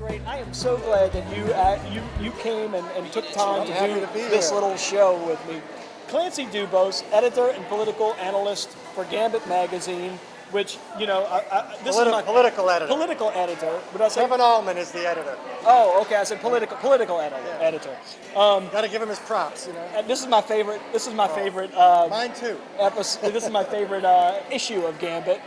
great. I am so glad that you came and took time I'm to do happy to be this here. little show with me. Clancy Dubos, editor and political analyst for Gambit magazine, which this is my Political editor. political editor. But I say, Kevin Allman is the editor. oh, okay. I said political editor. Got to give him his props, And this is my favorite. This is my favorite. Mine too. Episode. This is my favorite issue of Gambit.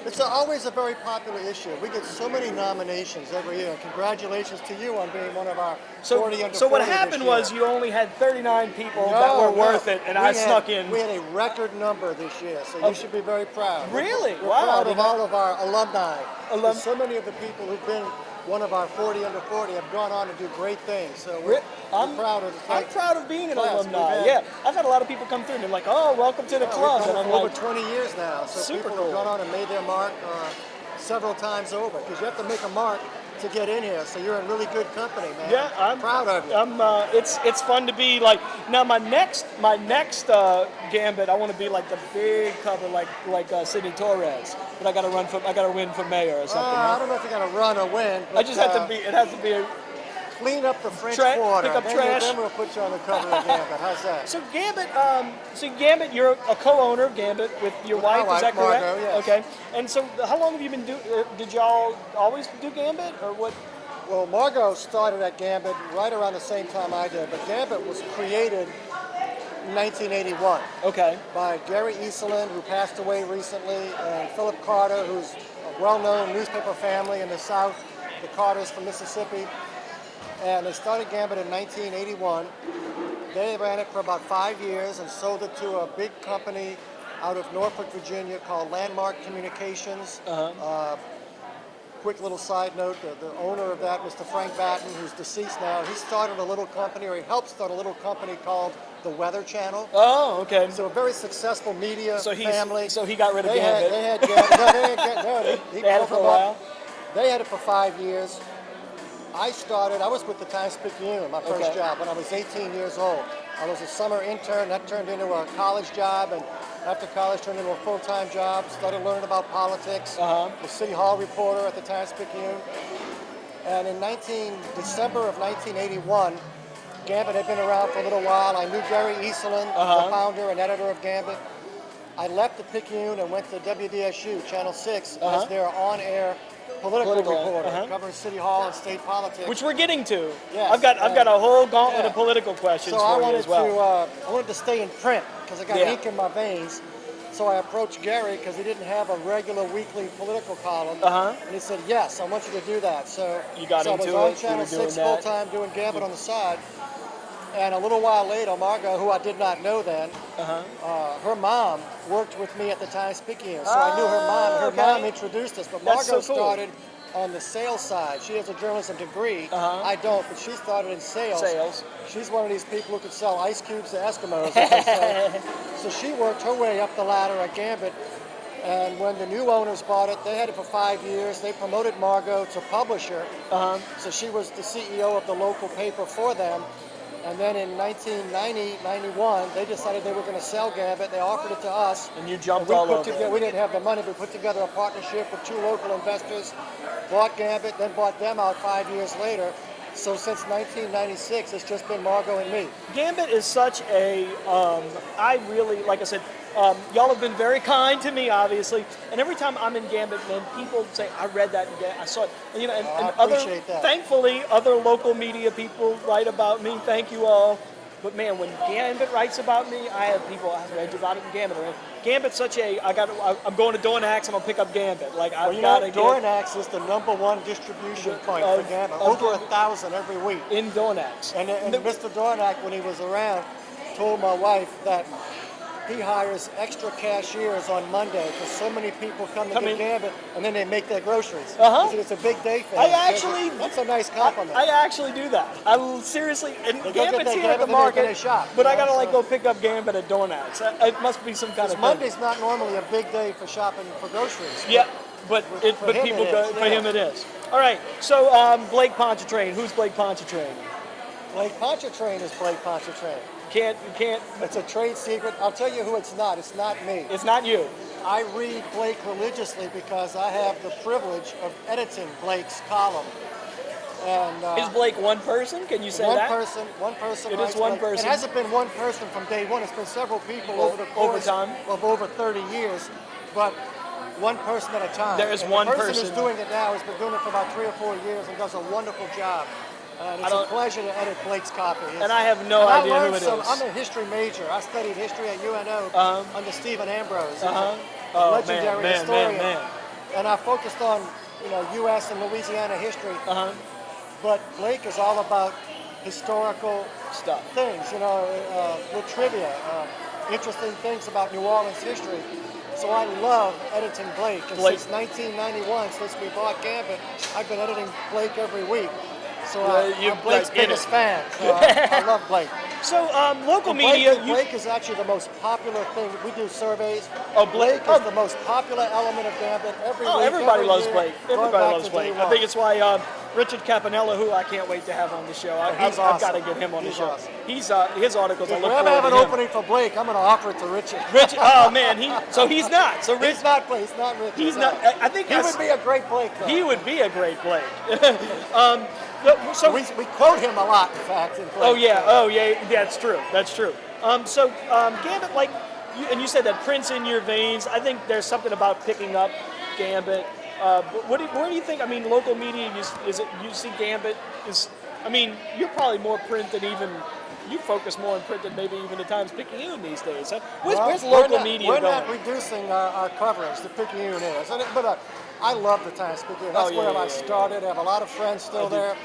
It's always a very popular issue. We get so many nominations every year. Congratulations to you on being one of our 40 under 40 So what this happened year. was you only had 39 people that were worth it, and I snuck in. We had a record number this year, so you should be very proud. Really? We're Wow. proud of all of our alumni. So many of the people who've been one of our 40 under 40 have gone on to do great things. So we're proud of the I'm proud of being an class. alumni. Yeah, I've had a lot of people come through and they're like, "Oh, welcome to the club," and I'm over like, 20 years now. So super people cool. have gone on and made their mark several times over, because you have to make a mark to get in here. So you're in really good company, man. Yeah, I'm proud of you. It's fun to be like now. My next Gambit, I want to be like the big cover, like Sidney Torres. But I got to win for mayor or something. I don't know if you're gonna run or win. But, I just have to be. It has to be a. Clean up the French Quarter. Pick up trash. Then we'll put you on the cover of Gambit. How's that? So Gambit, you're a co-owner of Gambit with your wife. my Is that wife, correct? Margot, yes. Okay. And so, how long have you been did y'all always do Gambit, or what? Well, Margot started at Gambit right around the same time I did, but Gambit was created in 1981. Okay. By Gary Easelin, who passed away recently, and Philip Carter, who's a well-known newspaper family in the South, the Carters from Mississippi. And they started Gambit in 1981. They ran it for about 5 years and sold it to a big company out of Norfolk, Virginia called Landmark Communications. Quick little side note, the owner of that, Mr. Frank Batten, who's deceased now, he started a little company, or he helped start a little company called the Weather Channel. Oh, okay. So a very successful media family. So he got rid of Gambit. Gambit. They had Gambit. He had it for a while. They had it for 5 years. I was with the Times-Picayune, my first job, when I was 18 years old. I was a summer intern, that turned into a college job, and after college turned into a full-time job, started learning about politics, was City Hall reporter at the Times-Picayune. And in December of 1981, Gambit had been around for a little while. I knew Gary Easelin, the founder and editor of Gambit. I left the Picayune and went to WDSU, Channel 6, as their on-air political reporter, covering City Hall and state politics. Which we're getting to. Yes. I've got a whole gauntlet of political questions for you as well. I wanted to stay in print because I got ink in my veins. So I approached Gary because he didn't have a regular weekly political column. And he said, yes, I want you to do that. So you got into it. I was on Channel 6 full-time doing Gambit on the side. And a little while later, Margot, who I did not know then, her mom worked with me at the Times-Picayune. So I knew her mom. Her mom introduced us. But Margot started on the sales side. She has a journalism degree. I don't, but she started in sales. She's one of these people who could sell ice cubes to Eskimos, as they say. So she worked her way up the ladder at Gambit. And when the new owners bought it, they had it for 5 years. They promoted Margot to publisher. So she was the CEO of the local paper for them. And then in 1990, 91, they decided they were going to sell Gambit. They offered it to us. And you jumped all over it. We didn't have the money. We put together a partnership with 2 local investors, bought Gambit, then bought them out 5 years later. So since 1996, it's just been Margot and me. Gambit is such a, like I said, y'all have been very kind to me, obviously. And every time I'm in Gambit, man, people say, I read that and I saw it. And, I appreciate that. Thankfully, other local media people write about me. Thank you all. But man, when Gambit writes about me, I have people I read about it in Gambit. Gambit's such a, I'm going to Dornax, I'm gonna pick up Gambit. Like Dornax is the #1 distribution point for Gambit. Over 1,000 every week. In Dornax. And Mr. Dornax, when he was around, told my wife that he hires extra cashiers on Monday because so many people come to get Gambit and then they make their groceries. It's a big day for him. That's a nice compliment. I actually do that. I seriously, and Gambit's here at the Gambit, market, shop, but I gotta go pick up Gambit at Dornax. It must be some kind of thing. Monday's not normally a big day for shopping for groceries. Yeah, but people go, for him it is. All right, so Blake Pontchartrain. Who's Blake Pontchartrain? Blake Pontchartrain is Blake Pontchartrain. You can't. It's a trade secret. I'll tell you who it's not. It's not me. It's not you. I read Blake religiously because I have the privilege of editing Blake's column. And Is Blake one person? Can you say one that? one person. It writes is one Blake. person. It hasn't been one person from day one. It's been several people over the Over course time. of over 30 years, but one person at a time. There is And one the person person. who's doing it now has been doing it for about 3 or 4 years and does a wonderful job. And it's a pleasure to edit Blake's copy. And I have no idea who it is. I'm a history major. I studied history at UNO under Stephen Ambrose, who's a Oh, legendary man, historian. man. And I focused on, U.S. and Louisiana history. But Blake is all about historical Stuff. things, with trivia, interesting things about New Orleans history. So I love editing Blake. And since 1991, since we bought Gambit, I've been editing Blake every week. So I'm Blake's biggest fan. So I love Blake. So local Blake, media. Blake is actually the most popular thing. We do surveys. Oh, Blake is the most popular element of Gambit every week. Everybody every loves year, Blake. going Everybody back loves to Blake. day I one. think it's why Richard Capanella, who I can't wait to have on the show. I've got to get him on the show. Awesome. He's his articles. I If look we ever forward have an to him. opening for Blake, I'm going to offer it to Richard. Richard, oh man, so he's not. So Rich, He's not Blake. He's not Richard. he's no. not. I think He would be a great Blake, though. He would be a great Blake. We quote him a lot, in fact. In Blake. Oh yeah, that's true. That's true. Gambit, like, you said that Prince in your veins. I think there's something about picking up Gambit. Where do you think? I mean, local media. You see Gambit is. I mean, you're probably more print than even. You focus more on print than maybe even the Times-Picayune these days. Huh? Where's local media We're going? not reducing our coverage. The Picayune is, but I love the Times-Picayune. That's where I started. I have a lot of friends still there.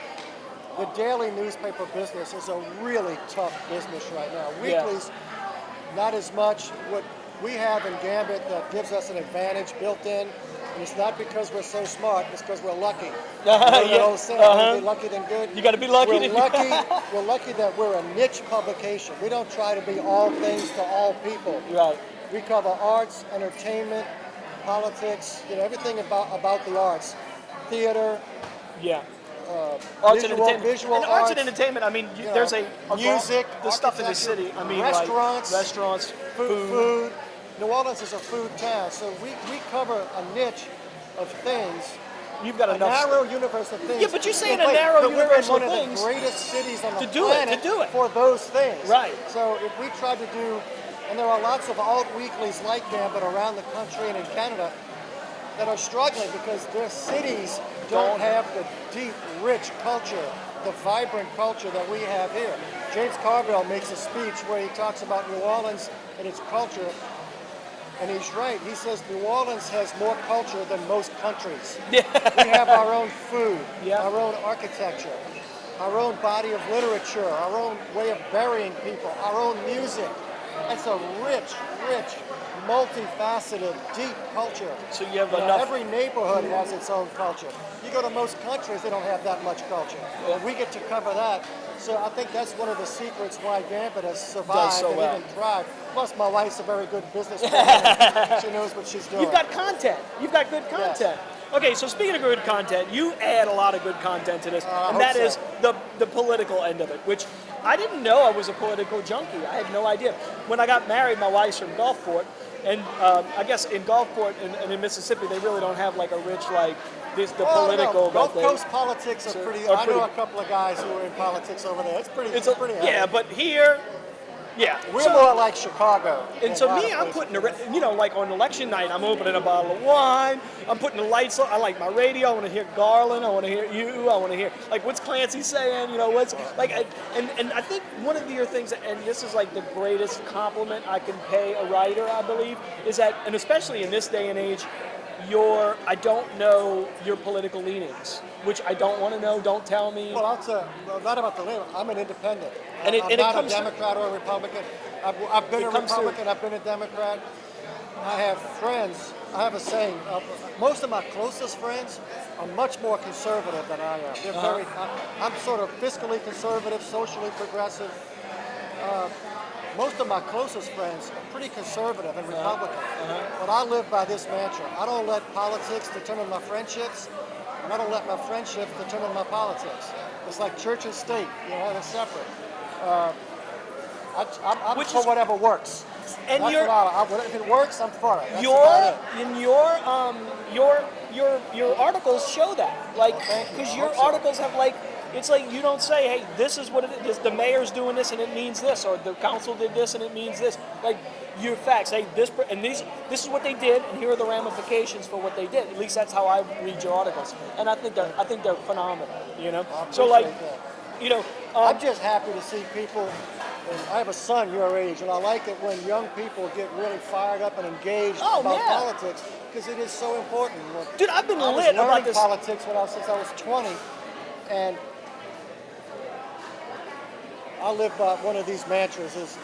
The daily newspaper business is a really tough business right now. Weeklies, not as much. What we have in Gambit that gives us an advantage built in, and it's not because we're so smart, it's because we're lucky. You know the old saying, be lucky than good. You got to be lucky. We're lucky that we're a niche publication. We don't try to be all things to all people. Right. We cover arts, entertainment, politics, everything about the arts, theater. Yeah. Arts and entertainment. Visual and arts and entertainment. I mean, there's a music, the stuff in the city. I mean, restaurants, like restaurants, food. New Orleans is a food town, so we cover a niche of things. You've got a narrow universe of things. Yeah, but you're saying a narrow universe of of things. things We're in one of the greatest cities on the to do it for those things. Right. So if we try to do, and there are lots of alt weeklies like Gambit around the country and in Canada that are struggling because their cities don't have the deep, rich culture, the vibrant culture that we have here. James Carville makes a speech where he talks about New Orleans and its culture, and he's right. He says New Orleans has more culture than most countries. We have our own food, our own architecture, our own body of literature, our own way of burying people, our own music. It's a rich, multifaceted, deep culture. So you have enough. Every neighborhood has its own culture. You go to most countries, they don't have that much culture. And we get to cover that. So I think that's one of the secrets why Gambit has survived and even thrived. Plus, my wife's a very good businesswoman. She knows what she's doing. You've got content. You've got good content. Yes. Okay, so speaking of good content, you add a lot of good content to this, and that is the political end of it, which I didn't know I was a political junkie. I had no idea. When I got married, my wife's from Gulfport, and I guess in Gulfport and in Mississippi, they really don't have like a rich political. No. Gulf Coast politics are pretty. I know a couple of guys who are in politics over there. It's pretty heavy. Yeah, but here. Yeah, we're more like Chicago. And so me, I'm putting, like on election night, I'm opening a bottle of wine. I'm putting the lights on. I like my radio. I want to hear Garland. I want to hear you. I want to hear, like, what's Clancy saying? What's, like, and I think one of your things, and this is like the greatest compliment I can pay a writer, I believe, is that, and especially in this day and age, I don't know your political leanings, which I don't want to know. Don't tell me. Well, I'll tell you, not about the leaning. I'm an independent. I'm not a Democrat or a Republican. I've been a Republican. I've been a Democrat. I have friends. I have a saying. Most of my closest friends are much more conservative than I am. They're very. I'm sort of fiscally conservative, socially progressive. Most of my closest friends are pretty conservative and Republican. But I live by this mantra. I don't let politics determine my friendships, and I don't let my friendships determine my politics. It's like church and state, they're separate. I'm for whatever works. And That's if it works, I'm for it. That's your about it. in your articles show that, like, thank you. because I your hope so. articles have, like, it's like you don't say, hey, this is what it is. The mayor's doing this and it means this, or the council did this and it means this. Like, your facts, hey, this is what they did, and here are the ramifications for what they did. At least that's how I read your articles, and I think they're phenomenal. You know, I so like, appreciate that. you know, I'm just happy to see people, and I have a son your age, and I like it when young people get really fired up and engaged Oh, about yeah. politics, because it is so important. dude, I've been I was lit about learning this. politics since I was 20, and I live by one of these mantras is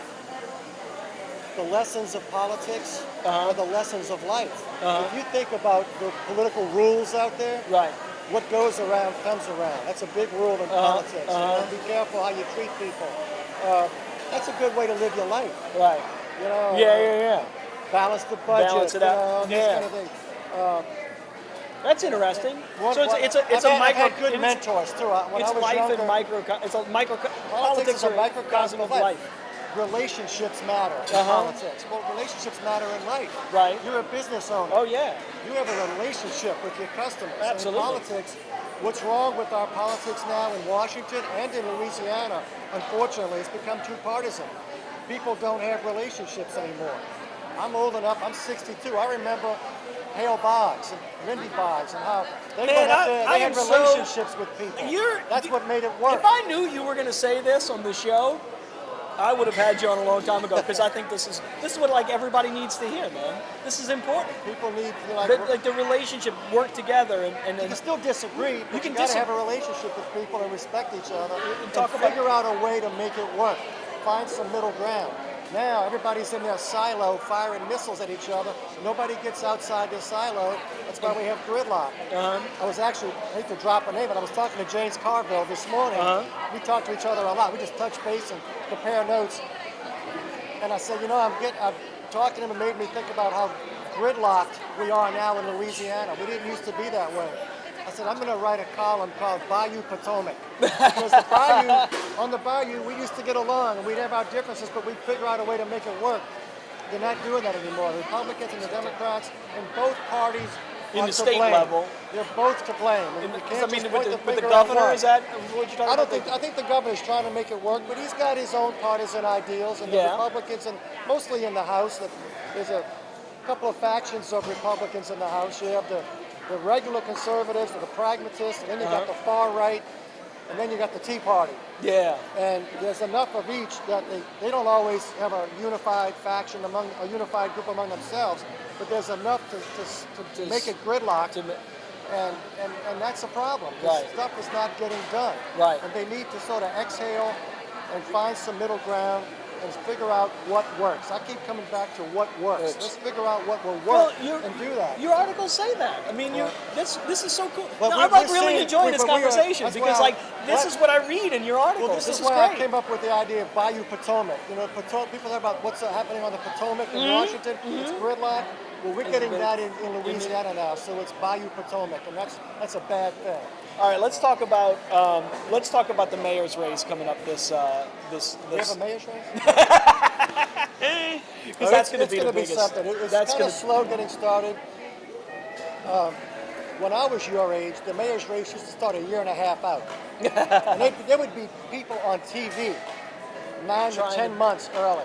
the lessons of politics are the lessons of life. If you think about the political rules out there, Right. what goes around comes around. That's a big rule in politics. You know, be careful how you treat people. That's a good way to live your life. Right. You know, Yeah. balance the budget. Balance it you out. know, Yeah. This kind of thing. That's interesting. One- So it's I've a had- micro. I've had good mentors too. When It's I was life younger, and micro. It's a micro. politics is a are microcosm of life. life. Relationships matter in politics. Well, relationships matter in life. Right. You're a business owner. Oh yeah. You have a relationship with your customers. Absolutely. In politics, what's wrong with our politics now in Washington and in Louisiana, unfortunately, it's become too partisan. People don't have relationships anymore. I'm old enough, I'm 62. I remember Hale Boggs and Lindy Boggs and how they Man, went up I- there, I they am had so- relationships with people. That's what made it work. If I knew you were going to say this on the show, I would have had you on a long time ago, because I think this is what, like, everybody needs to hear, man. This is important. People need, you know, Like the relationship, work together, and you can still disagree, but can you got to dis- have a relationship with people and respect each other and talk about- figure out a way to make it work. Find some middle ground. Now everybody's in their silo firing missiles at each other. Nobody gets outside their silo. That's why we have gridlock. I was actually, I hate to drop a name, but I was talking to James Carville this morning. We talk to each other a lot. We just touch base and compare notes. And I said, you know, I'm talking to him, and made me think about how gridlocked we are now in Louisiana. We didn't used to be that way. I said, I'm going to write a column called Bayou Potomac. Because the bayou, on the bayou, we used to get along, and we'd have our differences, but we'd figure out a way to make it work. They're not doing that anymore. The Republicans and the Democrats and both parties in are the to state blame. level. They're both to blame. And you I can't mean, just with point the finger at governor, one. is that what you're talking about? I think the governor's trying to make it work, but he's got his own partisan ideals, and the Yeah. Republicans, and mostly in the House, there's a couple of factions of Republicans in the House. You have the regular conservatives, or the pragmatists, and then you got the far right, and then you got the Tea Party. Yeah. And there's enough of each that they don't always have a unified faction a unified group among themselves, but there's enough to make it gridlocked. And that's a problem. Right. Stuff is not getting done. Right. And they need to sort of exhale and find some middle ground and figure out what works. I keep coming back to what works. Let's figure out what will work and do that. Your articles say that. I mean, this is so cool. Well, No, we're I'm like seeing- really enjoying this but we are- conversation, that's because why like this is what I read in your articles. Well, this is is why I great. came up with the idea of Bayou Potomac. You know, people talk about what's happening on the Potomac in Washington. It's gridlock. Well, we're getting that in Louisiana now, so it's Bayou Potomac, and that's a bad thing. All right, let's talk about the mayor's race coming up this. We have a mayor's race? Because that's going to be the gonna biggest. something. It's that's kind going of slow getting started. When I was your age, the mayor's race used to start a year and a half out. And there would be people on TV 9 to 10 months early.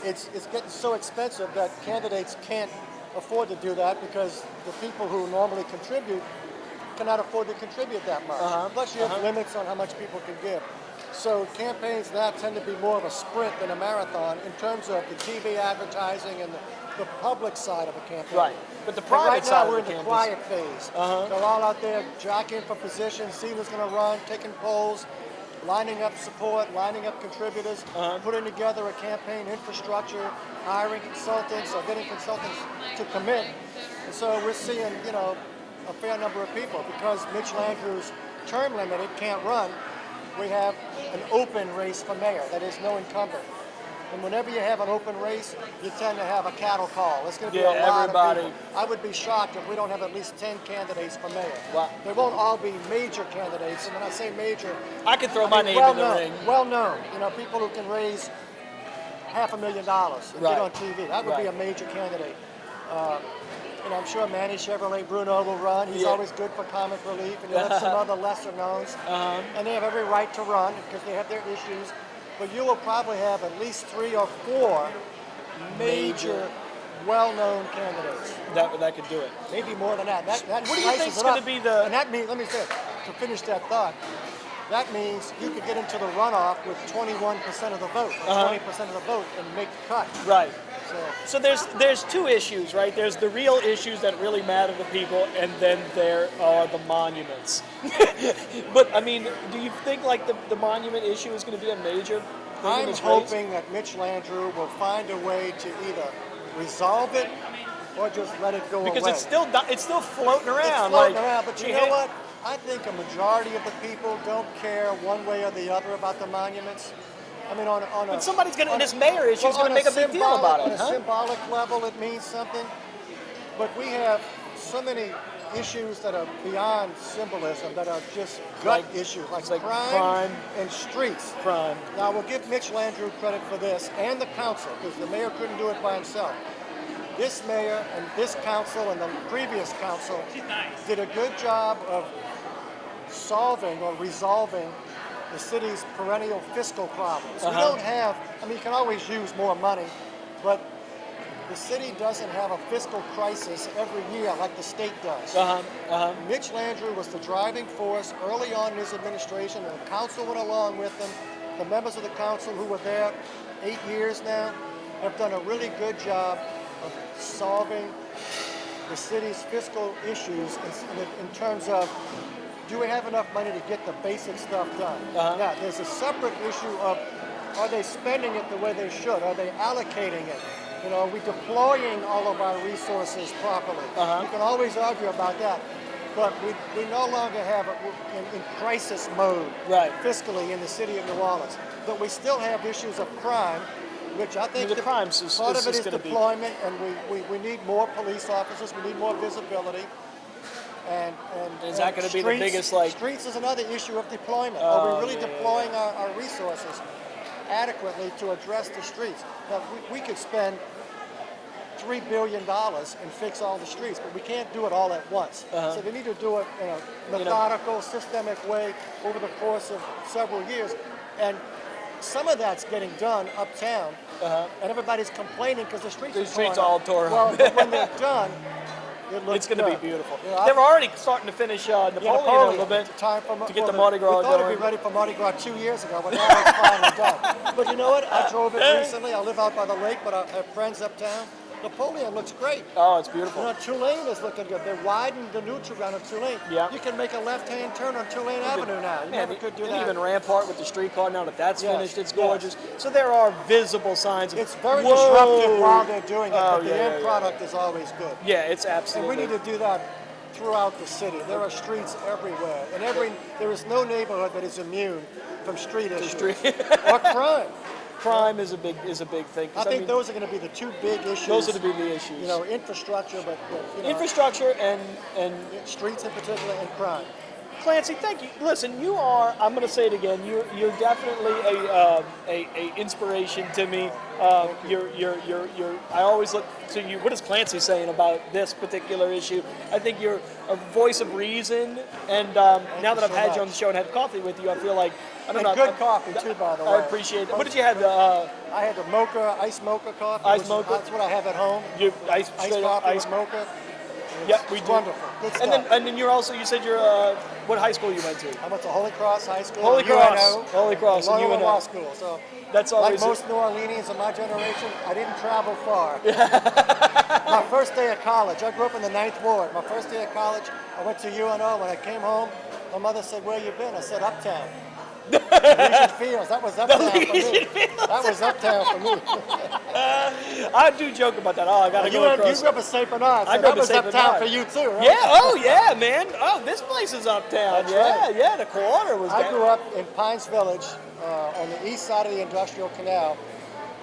It's getting so expensive that candidates can't afford to do that, because the people who normally contribute cannot afford to contribute that much. Plus you have limits on how much people can give. So campaigns now tend to be more of a sprint than a marathon in terms of the TV advertising and the public side of a campaign. Right, but the But private right side now we're of in the the campus. quiet phase. They're all out there jockeying for positions, seeing who's going to run, taking polls, lining up support, lining up contributors, putting together a campaign infrastructure, hiring consultants or getting consultants to commit. And so we're seeing, you know, a fair number of people. Because Mitch Landrieu's term limited, can't run, we have an open race for mayor. That is, no incumbent. And whenever you have an open race, you tend to have a cattle call. It's going to be a lot everybody. of people. I would be shocked if we don't have at least 10 candidates for mayor. Wow. They won't all be major candidates. And when I say major, I could throw my name well in the known, ring. well known. You know, people who can raise $500,000 and Right. get on TV. That would be a Right. major candidate. And I'm sure Manny Chevrolet Bruno will run. He's Yeah. always good for comic relief, and you have some other lesser knowns. And they have every right to run because they have their issues. But you will probably have at least 3 or 4 major, well-known candidates. That could do it. Maybe more than that. That What do you slices think's it gonna up. be the- And that means, let me say, to finish that thought, that means you could get into the runoff with 21% of the vote, or 20% of the vote, and make the cut. Right. So So there's two issues, right? There's the real issues that really matter to people, and then there are the monuments. But I mean, do you think like the monument issue is going to be a major thing in I'm this race? hoping that Mitch Landrieu will find a way to either resolve it or just let it go Because away. it's still floating around. It's floating like, around, but you we know had- what? I think a majority of the people don't care one way or the other about the monuments. I mean, on a But somebody's going to, on in this mayor issue, is well, going to make a big deal about on it, a huh? symbolic level, it means something. But we have so many issues that are beyond symbolism that are just gut Like- issues, like, it's like crime, crime. and streets. Crime. Now, we'll give Mitch Landrieu credit for this and the council, because the mayor couldn't do it by himself. This mayor and this council and the previous council did a good job of solving or resolving the city's perennial fiscal problems. We don't have, I mean, you can always use more money, but the city doesn't have a fiscal crisis every year like the state does. Mitch Landrieu was the driving force early on in his administration, and the council went along with him. The members of the council who were there 8 years now have done a really good job of solving the city's fiscal issues in terms of, do we have enough money to get the basic stuff done? Now, there's a separate issue of, are they spending it the way they should? Are they allocating it? You know, are we deploying all of our resources properly? You can always argue about that. But we no longer have it in crisis mode Right. fiscally in the city of New Orleans. But we still have issues of crime, which I think The crimes is- part is of it just is gonna be- deployment, and we need more police officers, we need more visibility. And Is that gonna be the streets- biggest, like- Streets is another issue of deployment. Oh, Are we really yeah, deploying our resources adequately to address the streets? Now, we could spend $3 billion and fix all the streets, but we can't do it all at once. So they need to do it in a methodical, systemic way over the course of several years. And some of that's getting done uptown, and everybody's complaining because the streets The are streets torn up. all tore up. Well, but when they're done, it looks It's going to be good. beautiful. You know, They're already starting to finish Napoleon, a little bit. Time for, to get the Mardi Gras We thought going. it'd be ready for Mardi Gras 2 years ago, but now it's finally done. But you know what? I drove it recently. I live out by the lake, but I have friends uptown. Napoleon looks great. Oh, it's You beautiful. know, Tulane is looking good. They widened the neutral ground of Tulane. Yeah. You can make a left-hand turn on Tulane Avenue now. You never could do and that. even Rampart with the streetcar, now that that's Yes, finished, it's yes. gorgeous. So there are visible signs of It's very whoa. disruptive while they're doing it, Oh, but the yeah, end yeah, yeah. product is always good. Yeah, it's And absolutely. we need to do that throughout the city. There are streets everywhere, and there is no neighborhood that is immune from street issues or crime. Crime is a big thing. 'cause I think mean, those are going to be the two big issues. those are the big issues. You know, infrastructure, but you know, Infrastructure and streets in particular, and crime. Clancy, thank you. Listen, you are. I'm going to say it again. You're definitely a inspiration to me. You're. I always look to you. What is Clancy saying about this particular issue? I think you're a voice of reason. And now that I've so had you on the much. show and had coffee with you, I feel like I don't And know. good coffee too, by the way. I appreciate it. What did you have? I had the mocha, iced mocha coffee. Iced which- mocha? That's what I have at home. You ice Iced straight up coffee ice. with mocha. Yeah, It's we do. wonderful. Good stuff. And then you're also. You said you're. What high school you went to? I went to Holy Cross High School. Holy Cross. UNO, Holy Cross and Loyola UNO. Law School. So, That's like always. most New Orleanians of my generation, I didn't travel far. My first day at college, I grew up in the 9th Ward. My first day at college, I went to UNO. When I came home, my mother said, "Where you been?" I said, "Uptown." Legion Fields. That was uptown for me. That was uptown for me. I do joke about that. Oh, I gotta You go grew across. up in St. Bernard, so I grew that up in was St. uptown Bernard. for you too, right? Yeah. Oh, yeah, man. Oh, this place is uptown. That's yeah, right. yeah. The quarter was. I down. grew up in Pines Village on the east side of the Industrial Canal,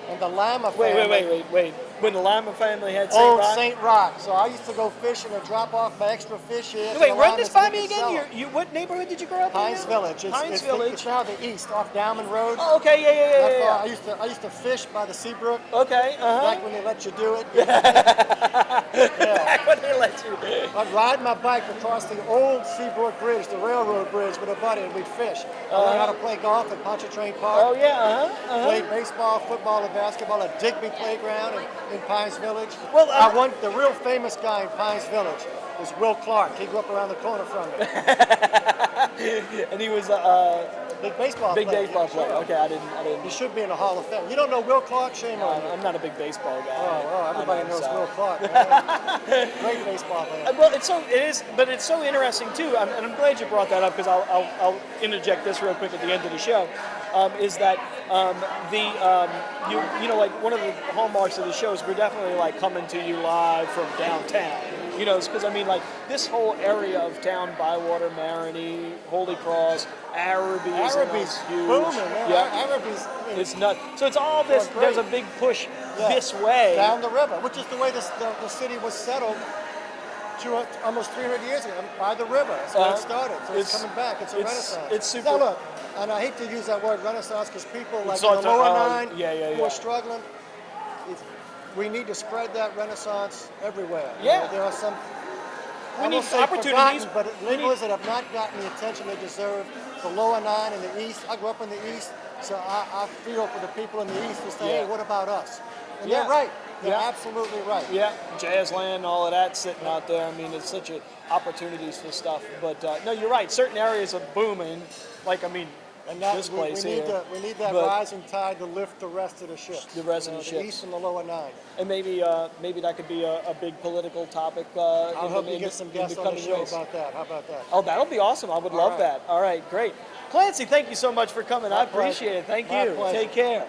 and the Lama family. Wait. when the Lima family had St. Old Rock? St. Rock. So I used to go fishing and drop off my extra fish here. to Wait, the run this Limas by and me we could sell again. 'em. You what neighborhood did you grow up in? Pines now? Village. Pines Village. It's now the east, off Downman Road. Oh, okay, yeah. That's I used to fish by the Seabrook. Okay, Back when they let you do it. Back when they let you. I'd ride my bike across the old Seabrook Bridge, the railroad bridge, with a buddy, and we'd fish. I learned how to play golf at Pontchartrain Park. Oh yeah, Played baseball, football, and basketball at Digby Playground in Pines Village. Well, the real famous guy in Pines Village was Will Clark. He grew up around the corner from me. and he was Big baseball big player. baseball player. Sure. Okay, I He didn't. should be in the Hall of Fame. You don't know Will Clark? Shame on you. I'm not a big baseball guy. Oh, everybody I know, knows so. Will Clark. Man. Great baseball player. Well, it's so interesting too, and I'm glad you brought that up because I'll interject this real quick at the end of the show. Is that you know, like one of the hallmarks of the show is we're definitely like coming to you live from downtown. You know, because I mean, like this whole area of town, Bywater, Marigny, Holy Cross, Araby's huge. Booming, man. Yeah, Araby's it's nuts. So it's all this. Great. There's a big push this way. down the river, which is the way the city was settled almost 300 years ago, by the river. That's where it started. So it's coming back. It's a renaissance. It's super. Now look, and I hate to use that word renaissance because people like So in the lower nine yeah. who are struggling, we need to spread that renaissance everywhere. You Yeah. know, there are some. We I need won't say opportunities. forgotten, but neighborhoods that have not gotten the attention they deserve. The lower nine in the east. I grew up in the east, so I feel for the people in the east who say, "Hey, what about us?" And they're right. They're absolutely right. Yeah, Jazzland, all of that sitting out there. I mean, it's such opportunities for stuff. But no, you're right. Certain areas are booming. Like, I mean, And that, this we place need here. we need that But rising tide to lift the rest of the ships. The rest of the The ships. east and the lower nine. And maybe that could be a big political topic. I'll help you get some guests on the show race. about that. How about that? Oh, that'll be awesome. I would love right. that. All right, great. Clancy, thank you so much for coming. I pleasure. appreciate it. Thank My you. pleasure. Take care.